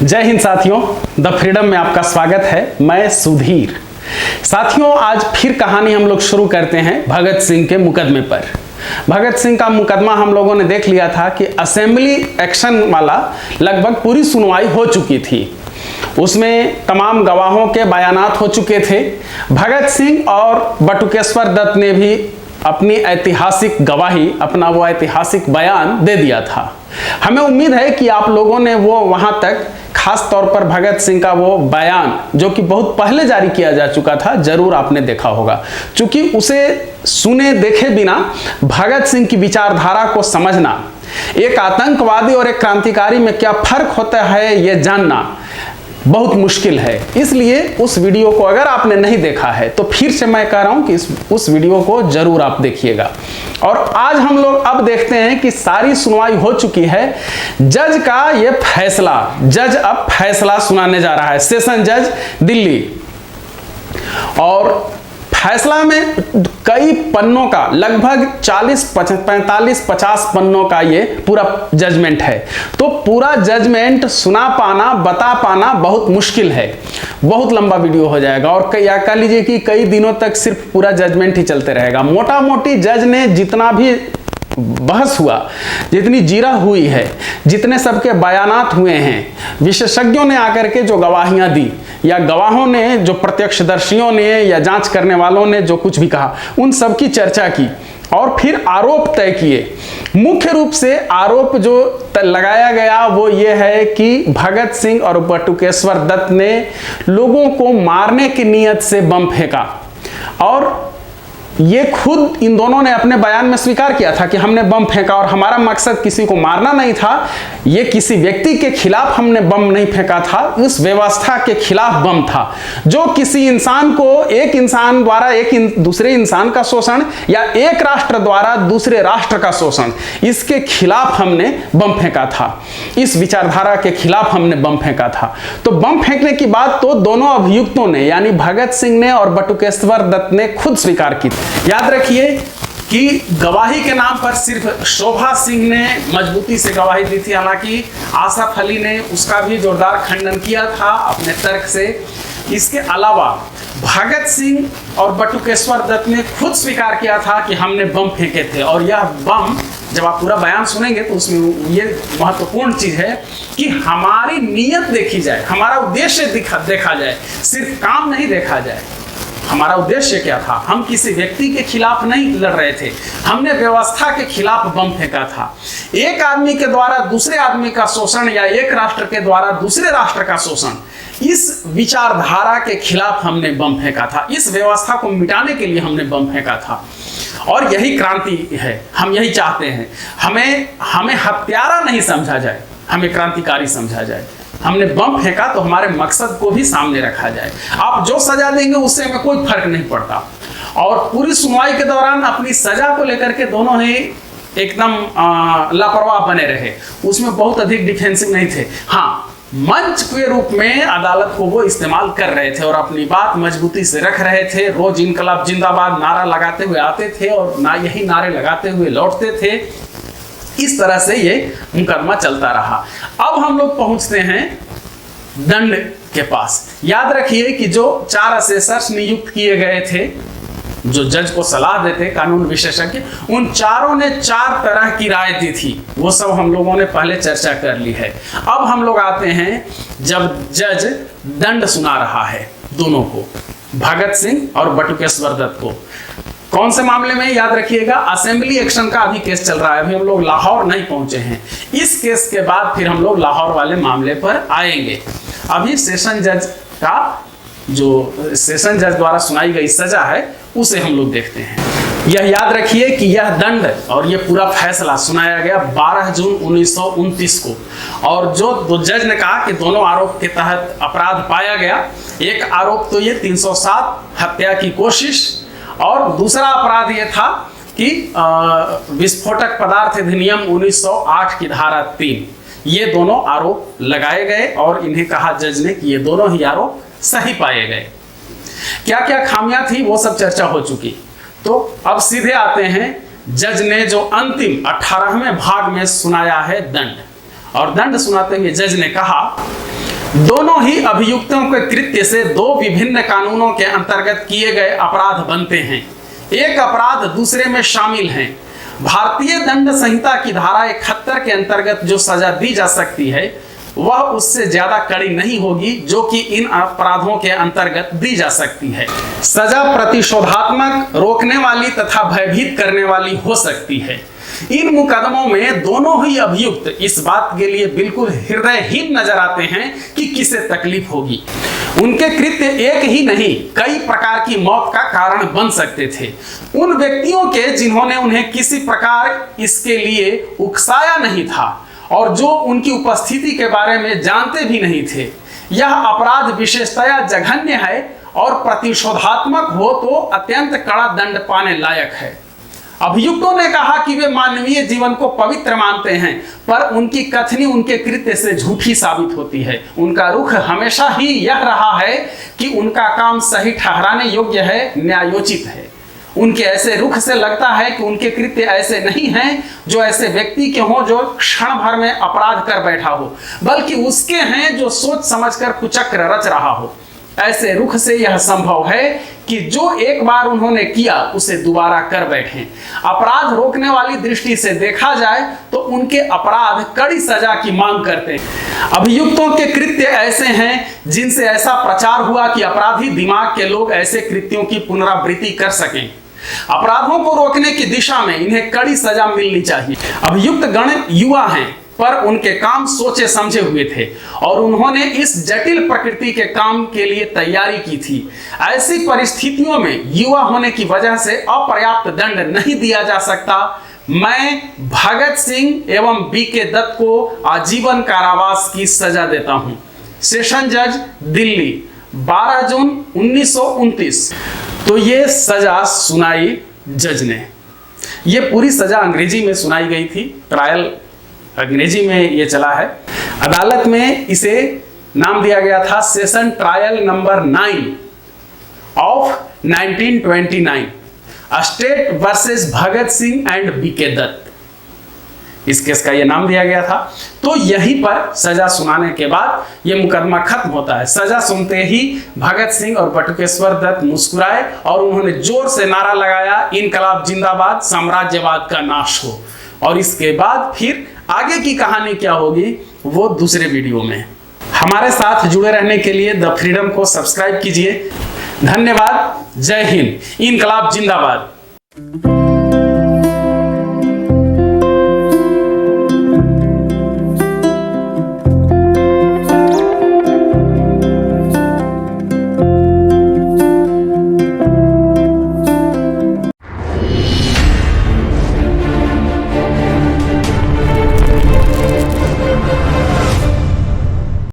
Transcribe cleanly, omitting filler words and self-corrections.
जय हिंद साथियों, the freedom में आपका स्वागत है। मैं सुधीर। साथियों, आज फिर कहानी हम लोग शुरू करते हैं भगत सिंह के मुकदमे पर। भगत सिंह का मुकदमा हम लोगों ने देख लिया था कि असेंबली एक्शन वाला लगभग पूरी सुनवाई हो चुकी थी। उसमें तमाम गवाहों के बयानात हो चुके थे। भगत सिंह और बटुकेश्वर दत्त ने भी अपनी ऐतिहासिक गवाही, अपना वो ऐतिहासिक बयान दे दिया था। हमें उम्मीद है कि आप लोगों ने वो वहां तक, खास तौर पर भगत सिंह का वो बयान जो कि बहुत पहले जारी किया जा चुका था, जरूर आपने देखा होगा। क्योंकि उसे सुने देखे बिना भगत सिंह की विचारधारा को समझना, एक आतंकवादी और एक क्रांतिकारी में क्या फर्क होता है ये जानना बहुत मुश्किल है। इसलिए उस वीडियो को अगर आपने नहीं देखा है तो फिर से मैं कह रहा हूं कि उस वीडियो को जरूर आप देखिएगा। और आज हम लोग अब देखते हैं कि सारी सुनवाई हो चुकी है। जज का ये फैसला, जज अब फैसला सुनाने जा रहा है, सेशन जज दिल्ली। और फैसला में कई पन्नों का, लगभग 45-50 पन्नों का ये पूरा जजमेंट है। तो पूरा जजमेंट सुना पाना, बता पाना बहुत मुश्किल है। बहुत लंबा वीडियो हो जाएगा और या कह लीजिए कि कई दिनों तक सिर्फ पूरा जजमेंट ही चलते रहेगा। मोटा मोटी जज ने जितना भी बहस हुआ, जितनी जीरा हुई है, जितने सबके बयानात हुए हैं, विशेषज्ञों ने आकर के जो गवाहियां दी, या गवाहों ने, जो प्रत्यक्षदर्शियों ने या जांच करने वालों ने जो कुछ भी कहा, उन सब की चर्चा की और फिर आरोप तय किए। मुख्य रूप से आरोप जो लगाया गया वो ये है कि भगत सिंह और बटुकेश्वर दत्त ने लोगों को मारने की नीयत से बम फेंका। और ये खुद इन दोनों ने अपने बयान में स्वीकार किया था कि हमने बम फेंका और हमारा मकसद किसी को मारना नहीं था। ये किसी व्यक्ति के खिलाफ हमने बम नहीं फेंका था, इस व्यवस्था के खिलाफ बम था जो किसी इंसान को, एक इंसान द्वारा दूसरे इंसान का शोषण या एक राष्ट्र द्वारा दूसरे राष्ट्र का शोषण, इसके खिलाफ हमने बम फेंका था। इस विचारधारा के खिलाफ हमने बम फेंका था। तो बम फेंकने की बात तो दोनों अभियुक्तों ने, यानी भगत सिंह ने और बटुकेश्वर दत्त ने खुद स्वीकार की। याद रखिए कि गवाही के नाम पर सिर्फ शोभा सिंह ने मजबूती से गवाही दी थी। हालांकि आसफ अली ने उसका भी जोरदार खंडन किया था अपने तर्क से। इसके अलावा भगत सिंह और बटुकेश्वर दत्त ने खुद स्वीकार किया था कि हमने बम फेंके थे। और यह बम, जब आप पूरा बयान सुनेंगे तो उसमें ये महत्वपूर्ण चीज है कि हमारी नीयत देखी जाए, हमारा उद्देश्य देखा जाए, सिर्फ काम नहीं देखा जाए। हमारा उद्देश्य क्या था? हम किसी व्यक्ति के खिलाफ नहीं लड़ रहे थे, हमने व्यवस्था के खिलाफ बम फेंका था। एक आदमी के द्वारा दूसरे आदमी का शोषण या एक राष्ट्र के द्वारा दूसरे राष्ट्र का शोषण, इस विचारधारा के खिलाफ हमने बम फेंका था। इस व्यवस्था को मिटाने के लिए हमने बम फेंका था। और यही क्रांति है, हम यही चाहते हैं। हमें हत्यारा नहीं समझा जाए, हमें क्रांतिकारी समझा जाए। हमने बम फेंका तो हमारे मकसद को भी सामने रखा जाए। आप जो सजा देंगे उससे हमें कोई फर्क नहीं पड़ता। और पूरी सुनवाई के दौरान अपनी सजा को लेकर के दोनों ही एकदम लापरवाह बने रहे। उसमें बहुत अधिक डिफेंसिव नहीं थे। हाँ, मंच के रूप में अदालत को वो इस्तेमाल कर रहे थे और अपनी बात मजबूती से रख रहे थे। रोज इनकलाब जिंदाबाद नारा लगाते हुए आते थे और यही नारे लगाते हुए लौटते थे। इस तरह से ये मुकदमा चलता रहा। अब हम लोग पहुंचते हैं दंड के पास। याद रखिए कि जो 4 असेसर्स नियुक्त किए गए थे, जो जज को सलाह देते, कानून विशेषज्ञ, उन चारों ने 4 तरह की राय दी थी। वो सब हम लोगों ने पहले चर्चा कर ली है। अब हम लोग आते हैं जब जज दंड सुना रहा है दोनों को, भगत सिंह और बटुकेश्वर दत्त को। कौन से मामले में? याद रखिएगा, असेंबली एक्शन का अभी केस चल रहा है। अभी हम लोग लाहौर नहीं पहुंचे हैं। इस केस के बाद फिर हम लोग लाहौर वाले मामले पर आएंगे। अभी सेशन जज का, जो सेशन जज द्वारा सुनाई गई सजा है, उसे हम लोग देखते हैं। यह याद रखिए कि यह दंड और यह पूरा फैसला सुनाया गया 12 जून 1929 को। और जो जज ने कहा कि दोनों आरोप के तहत अपराध पाया गया। एक आरोप तो ये 307 हत्या की कोशिश, और दूसरा अपराध यह था कि विस्फोटक पदार्थ अधिनियम 1908 की धारा 3, ये दोनों आरोप लगाए गए और इन्हें कहा जज ने कि ये दोनों ही आरोप सही पाए गए। क्या क्या खामियां थी वो सब चर्चा हो चुकी। तो अब सीधे आते हैं, जज ने जो अंतिम 18वें भाग में सुनाया है दंड। और दंड सुनाते हुए जज ने कहा दोनों ही अभियुक्तों के कृत्य से दो विभिन्न कानूनों के अंतर्गत किए गए अपराध बनते हैं। एक अपराध दूसरे में शामिल है। भारतीय दंड संहिता की धारा 71 के अंतर्गत जो सजा दी जा सकती है वह उससे ज्यादा कड़ी नहीं होगी जो कि इन अपराधों के अंतर्गत दी जा सकती है। सजा प्रतिशोधात्मक, रोकने वाली तथा भयभीत करने वाली हो सकती है। इन मुकदमों में दोनों ही अभियुक्त इस बात के लिए बिल्कुल हृदयहीन नजर आते हैं कि किसे तकलीफ होगी। उनके कृत्य एक ही नहीं कई प्रकार की मौत का कारण बन सकते थे। उन व्यक्तियों के जिन्होंने उन्हें किसी प्रकार इसके लिए उकसाया नहीं था और जो उनकी उपस्थिति के बारे में जानते भी नहीं थे। यह अपराध विशेषतया जघन्य है और प्रतिशोधात्मक हो तो अत्यंत कड़ा दंड पाने लायक है। अभियुक्तों ने कहा कि वे मानवीय जीवन को पवित्र मानते हैं, पर उनकी कथनी उनके कृत्य से झूठी साबित होती है। उनका रुख हमेशा ही यह रहा है कि उनका काम सही ठहराने योग्य है, न्यायोचित है। उनके ऐसे रुख से लगता है कि उनके कृत्य ऐसे नहीं हैं जो ऐसे व्यक्ति के हों जो क्षण भर में अपराध कर बैठा हो, बल्कि उसके हैं जो सोच समझकर कुचक्र रच रहा हो। ऐसे रुख से यह संभव है कि जो एक बार उन्होंने किया उसे दोबारा कर बैठें। अपराध रोकने वाली दृष्टि से देखा जाए तो उनके अपराध कड़ी सजा की मांग करते हैं। अभियुक्तों के कृत्य ऐसे हैं जिनसे ऐसा प्रचार हुआ कि अपराधी दिमाग के लोग ऐसे कृत्यों की पुनरावृत्ति कर सकें। अपराधों को रोकने की दिशा में इन्हें कड़ी सजा मिलनी चाहिए। अभियुक्त गण युवा हैं, पर उनके काम सोचे समझे हुए थे और उन्होंने इस जटिल प्रकृति के काम के लिए तैयारी की थी। ऐसी परिस्थितियों में युवा होने की वजह से अपर्याप्त दंड नहीं दिया जा सकता। मैं भगत सिंह एवं बीके दत्त को आजीवन कारावास की सजा देता हूं। सेशन जज दिल्ली 12 जून 1929। तो ये सजा सुनाई जज ने। ये पूरी सजा अंग्रेजी में सुनाई गई थी। ट्रायल अंग्रेजी में ये चला है। अदालत में इसे नाम दिया गया था session trial number 9 of 1929 state versus Bhagat Singh and BK Dutt. इस केस का ये नाम दिया गया था। तो यहीं पर सजा सुनाने के बाद ये मुकदमा खत्म होता है। सजा सुनते ही भगत सिंह और बटुकेश्वर दत्त मुस्कुराए और उन्होंने जोर से नारा लगाया, इनकलाब जिंदाबाद, साम्राज्यवाद का नाश हो। और इसके बाद फिर आगे की कहानी क्या होगी वो दूसरे वीडियो में। हमारे साथ जुड़े रहने के लिए द फ्रीडम को सब्सक्राइब कीजिए। धन्यवाद। जय हिंद। इनकलाब जिंदाबाद।